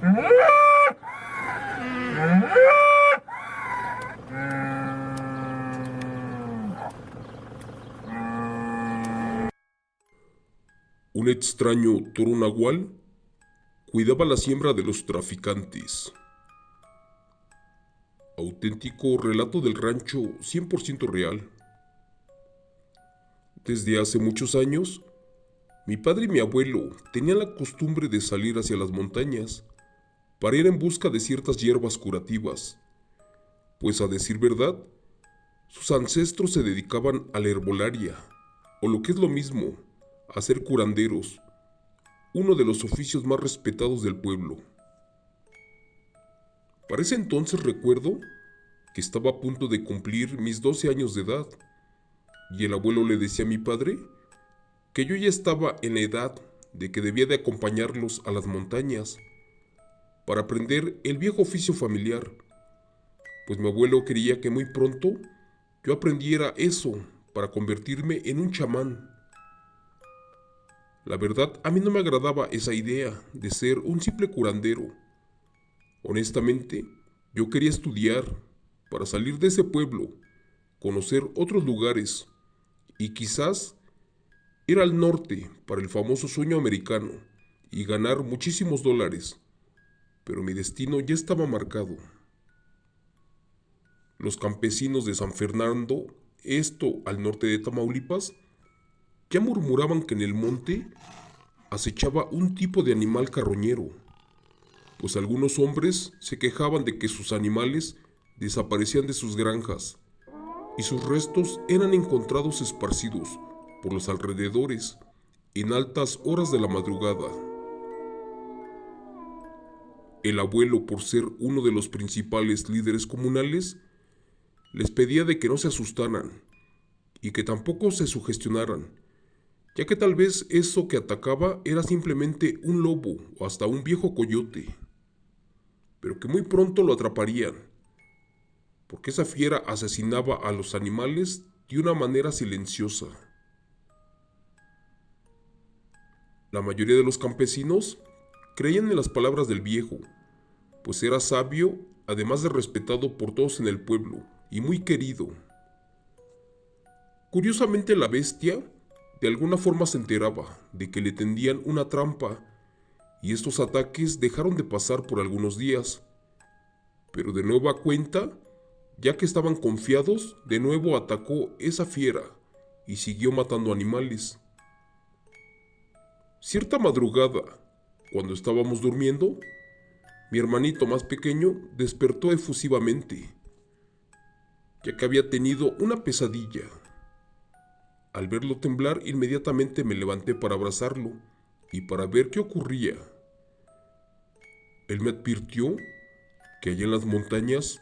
Un extraño toro nahual cuidaba la siembra de los traficantes. Auténtico relato del rancho 100% real. Desde hace muchos años, mi padre y mi abuelo tenían la costumbre de salir hacia las montañas para ir en busca de ciertas hierbas curativas, pues a decir verdad, sus ancestros se dedicaban a la herbolaria, o lo que es lo mismo, a ser curanderos, uno de los oficios más respetados del pueblo. Para ese entonces recuerdo que estaba a punto de cumplir mis 12 años de edad, y el abuelo le decía a mi padre que yo ya estaba en la edad de que debía de acompañarlos a las montañas para aprender el viejo oficio familiar, pues mi abuelo quería que muy pronto yo aprendiera eso para convertirme en un chamán. La verdad, a mí no me agradaba esa idea de ser un simple curandero. Honestamente, yo quería estudiar para salir de ese pueblo, conocer otros lugares y quizás ir al norte para el famoso sueño americano y ganar muchísimos dólares. Pero mi destino ya estaba marcado. Los campesinos de San Fernando, esto al norte de Tamaulipas, ya murmuraban que en el monte acechaba un tipo de animal carroñero, pues algunos hombres se quejaban de que sus animales desaparecían de sus granjas y sus restos eran encontrados esparcidos por los alrededores en altas horas de la madrugada. El abuelo, por ser uno de los principales líderes comunales, les pedía de que no se asustaran y que tampoco se sugestionaran, ya que tal vez eso que atacaba era simplemente un lobo o hasta un viejo coyote, pero que muy pronto lo atraparían, porque esa fiera asesinaba a los animales de una manera silenciosa. La mayoría de los campesinos creían en las palabras del viejo, pues era sabio, además de respetado por todos en el pueblo y muy querido. Curiosamente, la bestia de alguna forma se enteraba de que le tendían una trampa y estos ataques dejaron de pasar por algunos días, pero de nueva cuenta, ya que estaban confiados, de nuevo atacó esa fiera y siguió matando animales. Cierta madrugada, cuando estábamos durmiendo, mi hermanito más pequeño despertó efusivamente, ya que había tenido una pesadilla. Al verlo temblar, inmediatamente me levanté para abrazarlo y para ver qué ocurría. Él me advirtió que allá en las montañas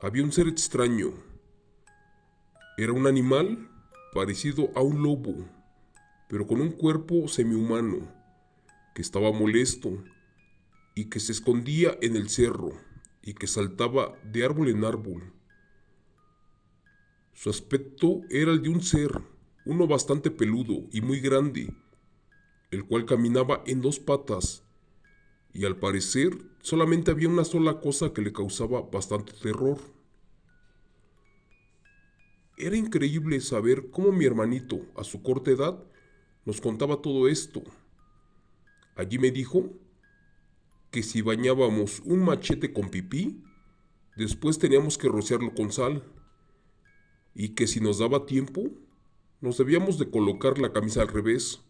había un ser extraño. Era un animal parecido a un lobo, pero con un cuerpo semihumano, que estaba molesto y que se escondía en el cerro y que saltaba de árbol en árbol. Su aspecto era el de un ser, uno bastante peludo y muy grande, el cual caminaba en dos patas, y al parecer solamente había una sola cosa que le causaba bastante terror. Era increíble saber cómo mi hermanito, a su corta edad, nos contaba todo esto. Allí me dijo que si bañábamos un machete con pipí, después teníamos que rociarlo con sal, y que si nos daba tiempo, nos debíamos de colocar la camisa al revés.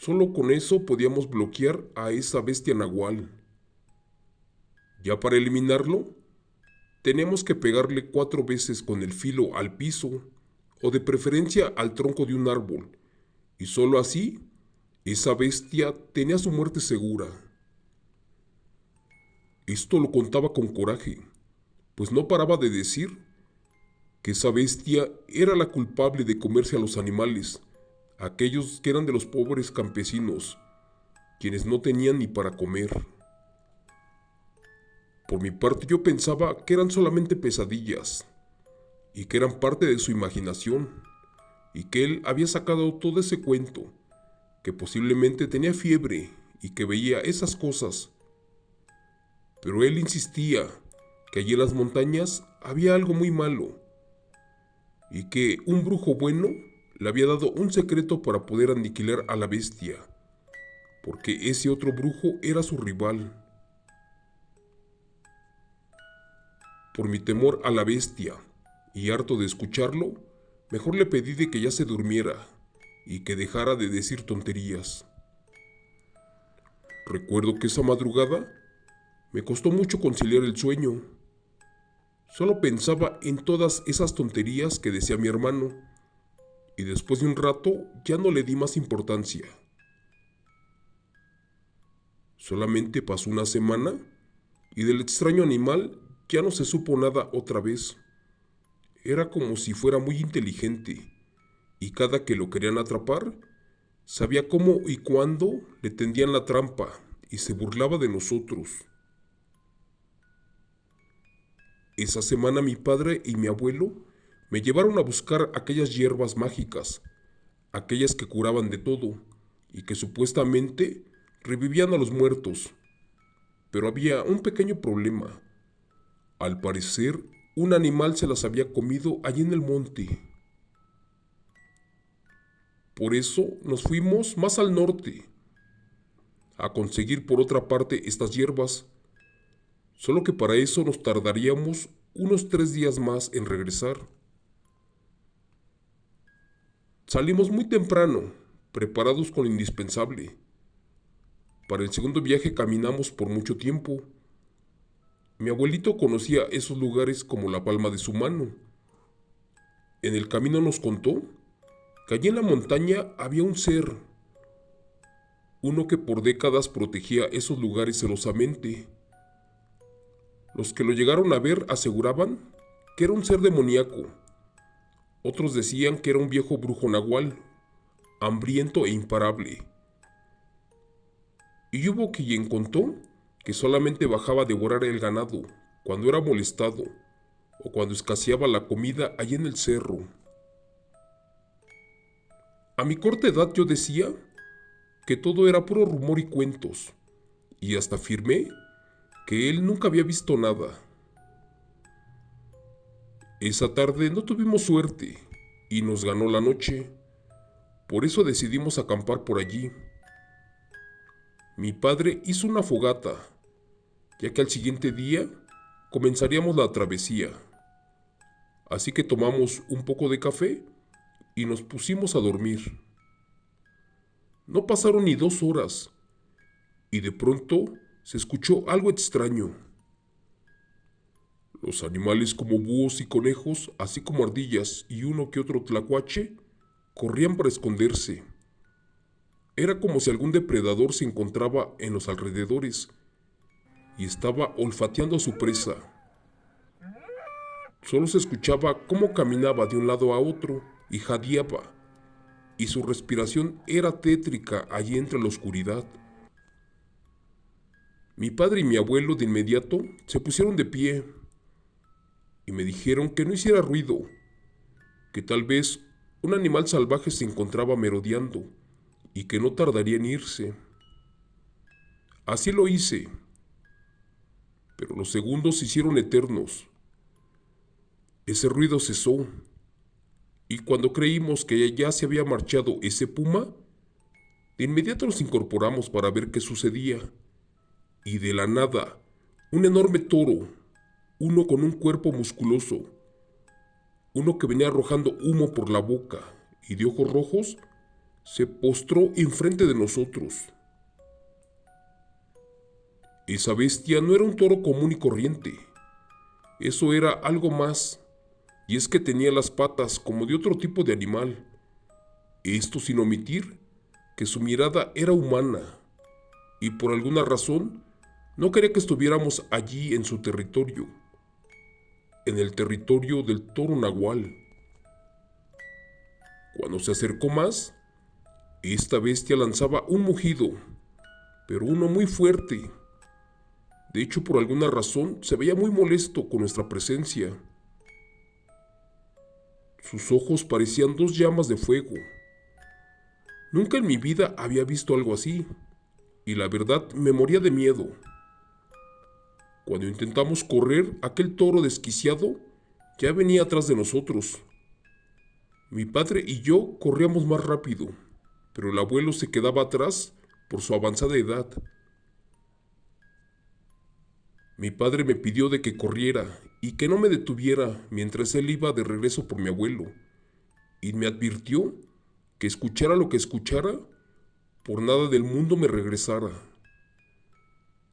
Solo con eso podíamos bloquear a esa bestia nahual. Ya para eliminarlo, teníamos que pegarle 4 veces con el filo al piso, o de preferencia al tronco de un árbol, y solo así, esa bestia tenía su muerte segura. Esto lo contaba con coraje, pues no paraba de decir que esa bestia era la culpable de comerse a los animales, aquellos que eran de los pobres campesinos, quienes no tenían ni para comer. Por mi parte yo pensaba que eran solamente pesadillas, y que eran parte de su imaginación, y que él había sacado todo ese cuento, que posiblemente tenía fiebre y que veía esas cosas, pero él insistía que allí en las montañas había algo muy malo y que un brujo bueno le había dado un secreto para poder aniquilar a la bestia, porque ese otro brujo era su rival. Por mi temor a la bestia y harto de escucharlo, mejor le pedí de que ya se durmiera y que dejara de decir tonterías. Recuerdo que esa madrugada me costó mucho conciliar el sueño. Solo pensaba en todas esas tonterías que decía mi hermano, y después de un rato ya no le di más importancia. Solamente pasó una semana y del extraño animal ya no se supo nada otra vez. Era como si fuera muy inteligente, y cada que lo querían atrapar, sabía cómo y cuándo le tendían la trampa y se burlaba de nosotros. Esa semana mi padre y mi abuelo me llevaron a buscar aquellas hierbas mágicas, aquellas que curaban de todo y que supuestamente revivían a los muertos. Pero había un pequeño problema. Al parecer, un animal se las había comido allí en el monte. Por eso nos fuimos más al norte, a conseguir por otra parte estas hierbas, solo que para eso nos tardaríamos unos 3 días más en regresar. Salimos muy temprano, preparados con lo indispensable. Para el segundo viaje caminamos por mucho tiempo. Mi abuelito conocía esos lugares como la palma de su mano. En el camino nos contó que allí en la montaña había un ser, uno que por décadas protegía esos lugares celosamente. Los que lo llegaron a ver aseguraban que era un ser demoníaco. Otros decían que era un viejo brujo nahual, hambriento e imparable. Y hubo quien contó que solamente bajaba a devorar el ganado cuando era molestado o cuando escaseaba la comida allí en el cerro. A mi corta edad yo decía que todo era puro rumor y cuentos, y hasta afirmé que él nunca había visto nada. Esa tarde no tuvimos suerte y nos ganó la noche, por eso decidimos acampar por allí. Mi padre hizo una fogata, ya que al siguiente día comenzaríamos la travesía. Así que tomamos un poco de café y nos pusimos a dormir. No pasaron ni 2 horas y de pronto se escuchó algo extraño. Los animales como búhos y conejos, así como ardillas y uno que otro tlacuache, corrían para esconderse. Era como si algún depredador se encontraba en los alrededores y estaba olfateando a su presa. Solo se escuchaba cómo caminaba de un lado a otro y jadeaba, y su respiración era tétrica allí entre la oscuridad. Mi padre y mi abuelo de inmediato se pusieron de pie y me dijeron que no hiciera ruido, que tal vez un animal salvaje se encontraba merodeando y que no tardaría en irse. Así lo hice, pero los segundos se hicieron eternos. Ese ruido cesó, y cuando creímos que ya se había marchado ese puma, de inmediato nos incorporamos para ver qué sucedía, y de la nada, un enorme toro, uno con un cuerpo musculoso, uno que venía arrojando humo por la boca y de ojos rojos, se postró enfrente de nosotros. Esa bestia no era un toro común y corriente. Eso era algo más, y es que tenía las patas como de otro tipo de animal. Esto sin omitir que su mirada era humana, y por alguna razón no quería que estuviéramos allí en su territorio, en el territorio del toro nahual. Cuando se acercó más, esta bestia lanzaba un mugido, pero uno muy fuerte. De hecho, por alguna razón, se veía muy molesto con nuestra presencia. Sus ojos parecían 2 llamas de fuego. Nunca en mi vida había visto algo así, y la verdad me moría de miedo. Cuando intentamos correr, aquel toro desquiciado ya venía atrás de nosotros. Mi padre y yo corríamos más rápido, pero el abuelo se quedaba atrás por su avanzada edad. Mi padre me pidió de que corriera y que no me detuviera mientras él iba de regreso por mi abuelo, y me advirtió que escuchara lo que escuchara, por nada del mundo me regresara.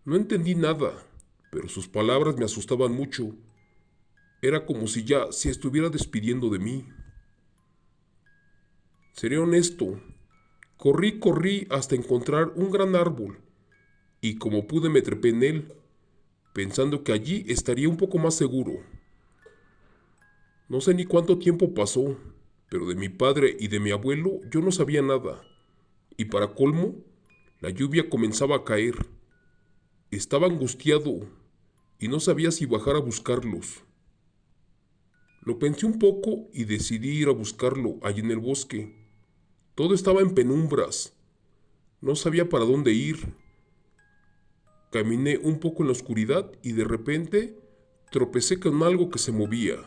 No entendí nada, pero sus palabras me asustaban mucho. Era como si ya se estuviera despidiendo de mí. Seré honesto, corrí hasta encontrar un gran árbol, y como pude me trepé en él, pensando que allí estaría un poco más seguro. No sé ni cuánto tiempo pasó, pero de mi padre y de mi abuelo yo no sabía nada, y para colmo, la lluvia comenzaba a caer. Estaba angustiado y no sabía si bajar a buscarlos. Lo pensé un poco y decidí ir a buscarlo allí en el bosque. Todo estaba en penumbras. No sabía para dónde ir. Caminé un poco en la oscuridad y de repente tropecé con algo que se movía.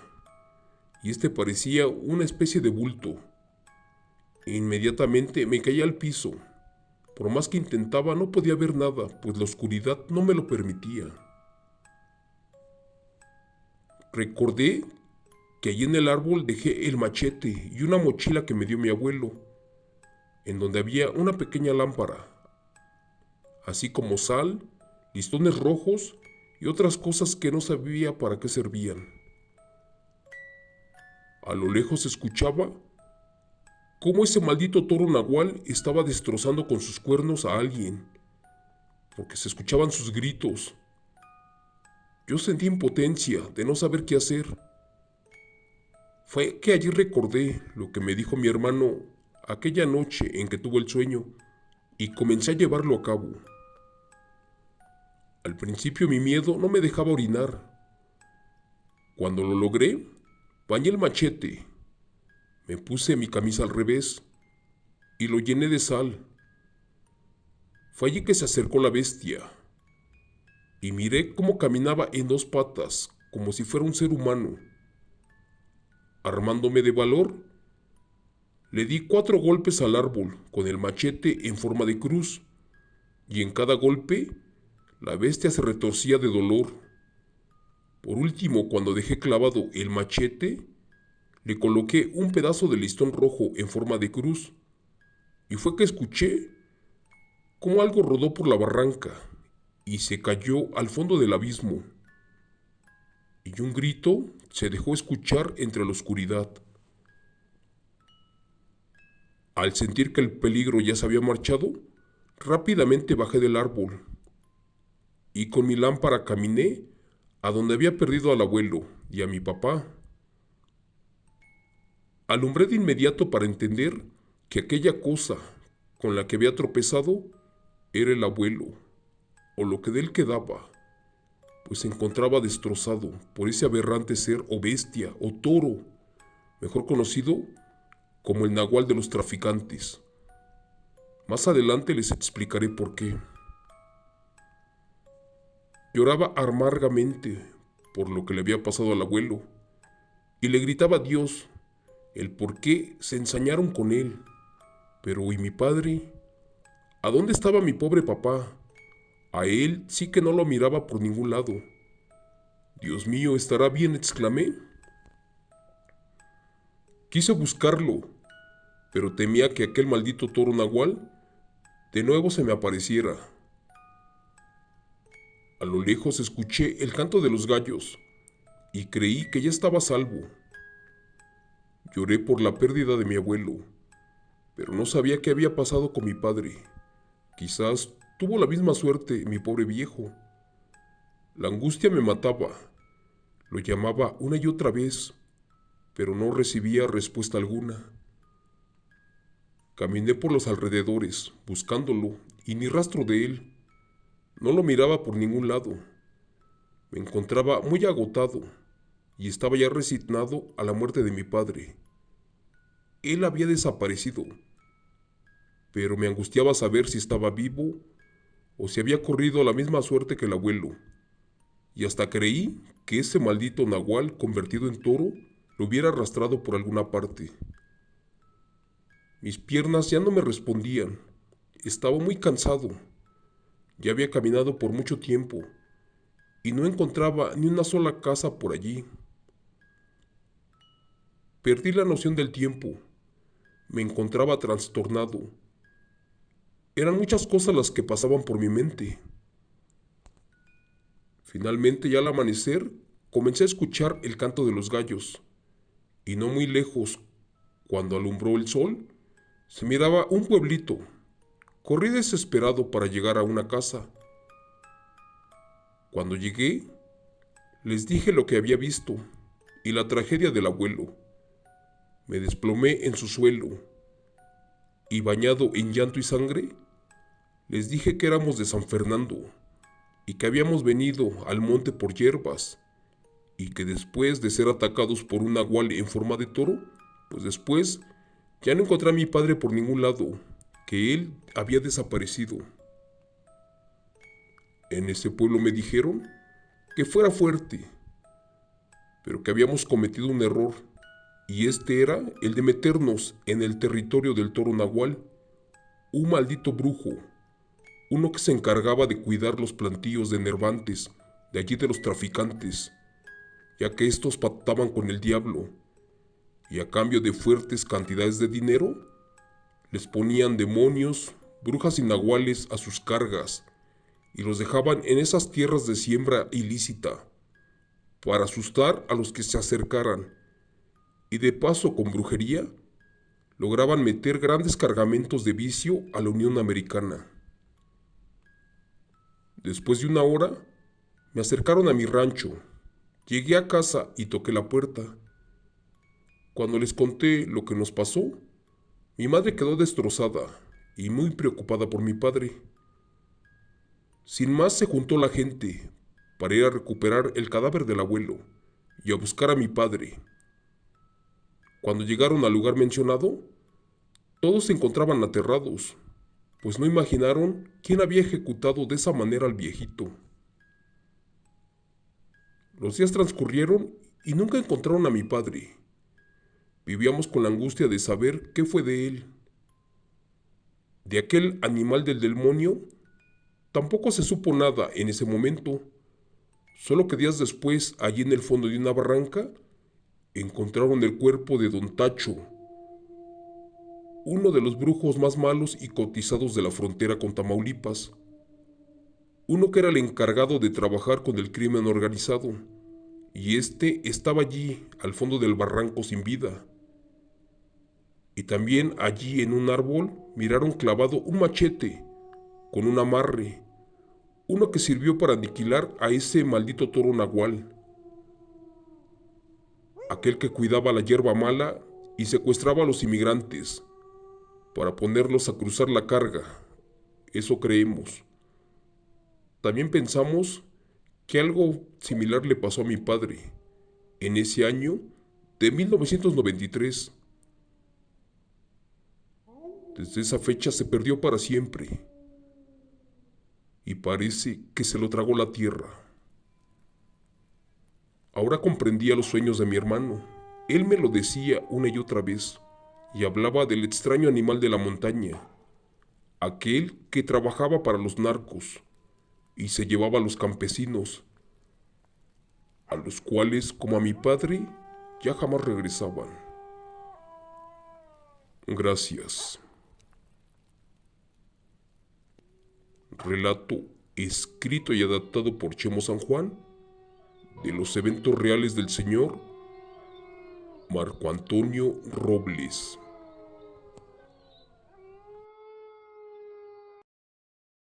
Y parecía una especie de bulto. Inmediatamente me caí al piso. Por más que intentaba no podía ver nada, pues la oscuridad no me lo permitía. Recordé que allí en el árbol dejé el machete y una mochila que me dio mi abuelo, en donde había una pequeña lámpara, así como sal, listones rojos y otras cosas que no sabía para qué servían. A lo lejos se escuchaba cómo ese maldito toro nahual estaba destrozando con sus cuernos a alguien, porque se escuchaban sus gritos. Yo sentí impotencia de no saber qué hacer. Fue que allí recordé lo que me dijo mi hermano aquella noche en que tuvo el sueño y comencé a llevarlo a cabo. Al principio mi miedo no me dejaba orinar. Cuando lo logré, bañé el machete, me puse mi camisa al revés y lo llené de sal. Fue allí que se acercó la bestia y miré cómo caminaba en dos patas, como si fuera un ser humano. Armándome de valor, le di 4 golpes al árbol con el machete en forma de cruz, y en cada golpe la bestia se retorcía de dolor. Por último, cuando dejé clavado el machete, le coloqué un pedazo de listón rojo en forma de cruz, y fue que escuché cómo algo rodó por la barranca y se cayó al fondo del abismo, y un grito se dejó escuchar entre la oscuridad. Al sentir que el peligro ya se había marchado, rápidamente bajé del árbol y con mi lámpara caminé a donde había perdido al abuelo y a mi papá. Alumbré de inmediato para entender que aquella cosa con la que había tropezado era el abuelo, o lo que de él quedaba, pues se encontraba destrozado por ese aberrante ser o bestia o toro, mejor conocido como el nahual de los traficantes. Más adelante les explicaré por qué. Lloraba amargamente por lo que le había pasado al abuelo y le gritaba a Dios el por qué se ensañaron con él. Pero ¿y mi padre? ¿A dónde estaba mi pobre papá? A él sí que no lo miraba por ningún lado. Dios mío, ¿estará bien?, exclamé. Quise buscarlo, pero temía que aquel maldito toro nahual de nuevo se me apareciera. A lo lejos escuché el canto de los gallos y creí que ya estaba a salvo. Lloré por la pérdida de mi abuelo, pero no sabía qué había pasado con mi padre. Quizás tuvo la misma suerte mi pobre viejo. La angustia me mataba. Lo llamaba una y otra vez, pero no recibía respuesta alguna. Caminé por los alrededores, buscándolo, y ni rastro de él. No lo miraba por ningún lado. Me encontraba muy agotado, y estaba ya resignado a la muerte de mi padre. Él había desaparecido, pero me angustiaba saber si estaba vivo o si había corrido la misma suerte que el abuelo. y hasta creí que ese maldito nahual convertido en toro lo hubiera arrastrado por alguna parte. Mis piernas ya no me respondían, estaba muy cansado, ya había caminado por mucho tiempo y no encontraba ni una sola casa por allí. Perdí la noción del tiempo, me encontraba trastornado. Eran muchas cosas las que pasaban por mi mente. Finalmente, ya al amanecer, comencé a escuchar el canto de los gallos, y no muy lejos, cuando alumbró el sol, se miraba un pueblito. Corrí desesperado para llegar a una casa. Cuando llegué, les dije lo que había visto y la tragedia del abuelo. Me desplomé en su suelo y, bañado en llanto y sangre, les dije que éramos de San Fernando y que habíamos venido al monte por hierbas y que después de ser atacados por un nahual en forma de toro, pues después ya no encontré a mi padre por ningún lado, que él había desaparecido. En ese pueblo me dijeron que fuera fuerte, pero que habíamos cometido un error, y este era el de meternos en el territorio del toro nahual, un maldito brujo, uno que se encargaba de cuidar los plantíos de Nervantes, de allí de los traficantes, ya que estos pactaban con el diablo, y a cambio de fuertes cantidades de dinero, les ponían demonios, brujas y nahuales a sus cargas, y los dejaban en esas tierras de siembra ilícita, para asustar a los que se acercaran, y de paso con brujería, lograban meter grandes cargamentos de vicio a la Unión Americana. Después de una hora, me acercaron a mi rancho. Llegué a casa y toqué la puerta. Cuando les conté lo que nos pasó, mi madre quedó destrozada y muy preocupada por mi padre. Sin más, se juntó la gente para ir a recuperar el cadáver del abuelo y a buscar a mi padre. Cuando llegaron al lugar mencionado, todos se encontraban aterrados, pues no imaginaron quién había ejecutado de esa manera al viejito. Los días transcurrieron y nunca encontraron a mi padre. Vivíamos con la angustia de saber qué fue de él. De aquel animal del demonio, tampoco se supo nada en ese momento, solo que días después, allí en el fondo de una barranca, encontraron el cuerpo de Don Tacho, uno de los brujos más malos y cotizados de la frontera con Tamaulipas, uno que era el encargado de trabajar con el crimen organizado, y este estaba allí al fondo del barranco sin vida. Y también allí en un árbol miraron clavado un machete con un amarre, uno que sirvió para aniquilar a ese maldito toro nahual, aquel que cuidaba la hierba mala y secuestraba a los inmigrantes para ponerlos a cruzar la carga. Eso creemos. También pensamos que algo similar le pasó a mi padre en ese año de 1993. Desde esa fecha se perdió para siempre y parece que se lo tragó la tierra. Ahora comprendía los sueños de mi hermano. Él me lo decía una y otra vez y hablaba del extraño animal de la montaña, aquel que trabajaba para los narcos y se llevaba a los campesinos, a los cuales, como a mi padre, ya jamás regresaban. Gracias. Relato escrito y adaptado por Chemo San Juan de los eventos reales del señor Marco Antonio Robles.